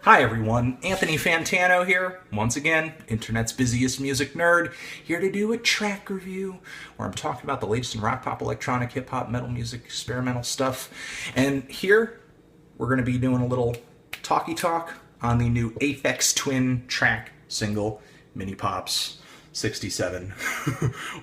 Hi everyone, Anthony Fantano here, once again, internet's busiest music nerd, here to do a track review where I'm talking about the latest in rock, pop, electronic, hip-hop, metal music, experimental stuff. And here, we're going to be doing a little talky talk on the new Aphex Twin track single, Minipops 67,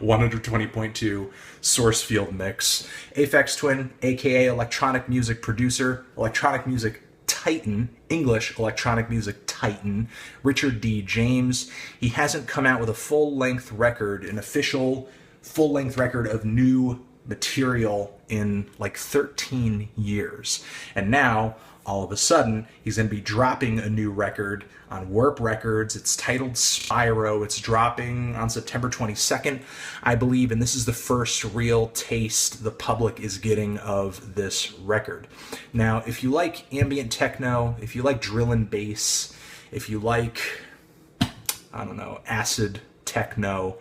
120.2 source field mix. Aphex Twin, aka electronic music producer, electronic music titan, English electronic music titan, Richard D. James. He hasn't come out with a full-length record, an official full-length record of new material in like 13 years. And now, all of a sudden, he's going to be dropping a new record on Warp Records. It's titled SYRO. It's dropping on September 22nd, I believe, and this is the first real taste the public is getting of this record. Now, if you like ambient techno, if you like drill and bass, if you like, I don't know, acid techno,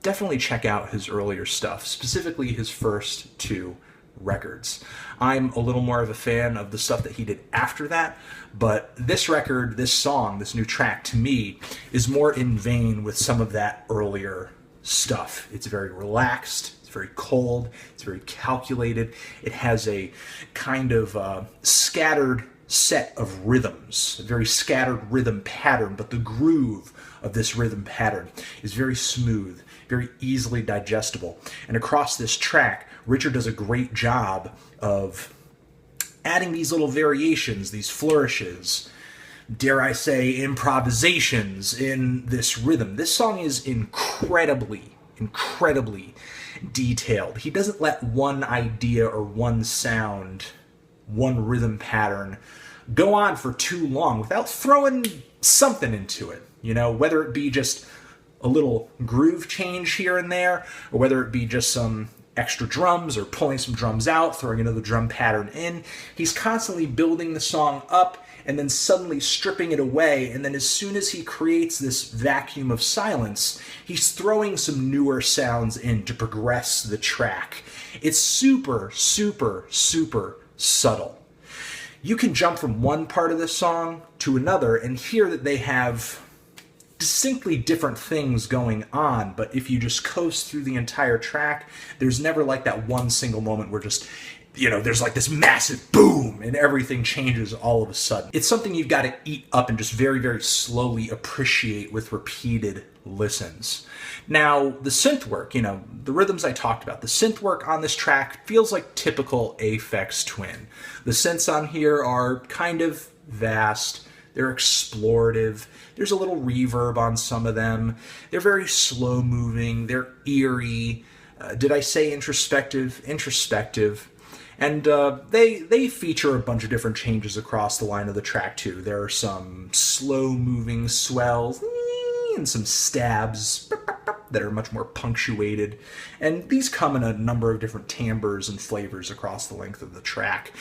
definitely check out his earlier stuff, specifically his first two records. I'm a little more of a fan of the stuff that he did after that, but this record, this song, this new track, to me, is more in vein with some of that earlier stuff. It's very relaxed, it's very cold, it's very calculated. It has a kind of scattered set of rhythms, a very scattered rhythm pattern, but the groove of this rhythm pattern is very smooth, very easily digestible. And across this track, Richard does a great job of adding these little variations, these flourishes, dare I say, improvisations in this rhythm. This song is incredibly detailed. He doesn't let one idea or one sound, one rhythm pattern go on for too long without throwing something into it, you know, whether it be just a little groove change here and there, or whether it be just some extra drums or pulling some drums out, throwing another drum pattern in. He's constantly building the song up and then suddenly stripping it away, and then as soon as he creates this vacuum of silence, he's throwing some newer sounds in to progress the track. It's super subtle. You can jump from one part of the song to another and hear that they have distinctly different things going on, but if you just coast through the entire track, there's never like that one single moment where just, you know, there's like this massive boom and everything changes all of a sudden. It's something you've got to eat up and just very slowly appreciate with repeated listens. Now, the synth work, you know, the rhythms I talked about, the synth work on this track feels like typical Aphex Twin. The synths on here are kind of vast, they're explorative, there's a little reverb on some of them, they're very slow moving, they're eerie, did I say introspective? Introspective. And they feature a bunch of different changes across the line of the track too. There are some slow moving swells and some stabs that are much more punctuated, and these come in a number of different timbres and flavors across the length of the track.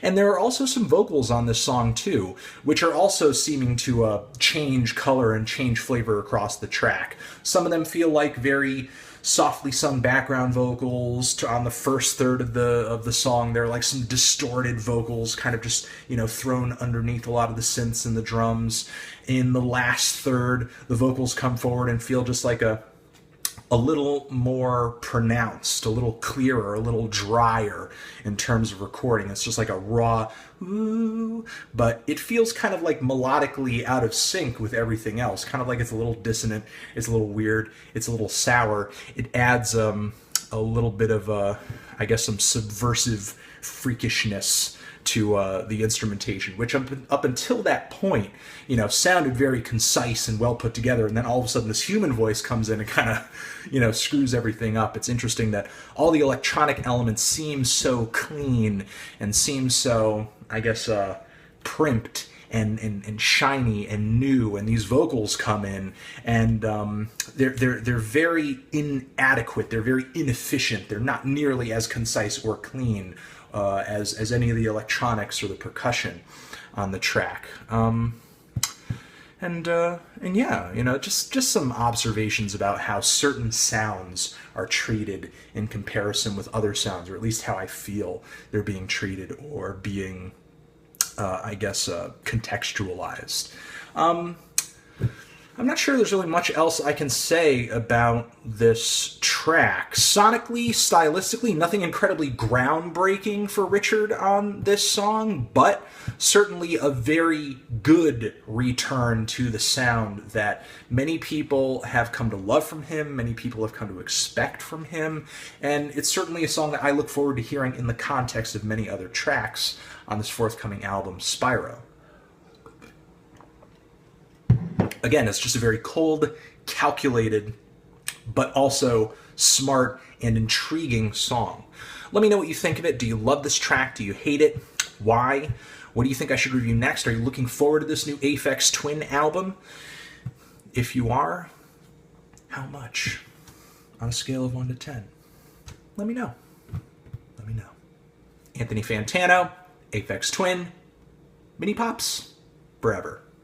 And there are also some vocals on this song too, which are also seeming to change color and change flavor across the track. Some of them feel like very softly sung background vocals. On the first third of the song, there are like some distorted vocals kind of just, you know, thrown underneath a lot of the synths and the drums. In the last third, the vocals come forward and feel just like a little more pronounced, a little clearer, a little drier in terms of recording. It's just like a raw ooh, but it feels kind of like melodically out of sync with everything else, kind of like it's a little dissonant, it's a little weird, it's a little sour. It adds a little bit of, I guess, some subversive freakishness to the instrumentation, which up until that point, you know, sounded very concise and well put together, and then all of a sudden this human voice comes in and kind of, you know, screws everything up. It's interesting that all the electronic elements seem so clean and seem so, I guess, primped and shiny and new, and these vocals come in and they're very inadequate, they're very inefficient, they're not nearly as concise or clean as any of the electronics or the percussion on the track. And yeah, you know, just some observations about how certain sounds are treated in comparison with other sounds, or at least how I feel they're being treated or being contextualized. I'm not sure there's really much else I can say about this track. Sonically, stylistically, nothing incredibly groundbreaking for Richard on this song, but certainly a very good return to the sound that many people have come to love from him, many people have come to expect from him, and it's certainly a song that I look forward to hearing in the context of many other tracks on this forthcoming album, SYRO. Again, it's just a very cold, calculated, but also smart and intriguing song. Let me know what you think of it. Do you love this track? Do you hate it? Why? What do you think I should review next? Are you looking forward to this new Aphex Twin album? If you are, how much? On a scale of 1 to 10. Let me know. Let me know. Anthony Fantano, Aphex Twin, Minipops, forever.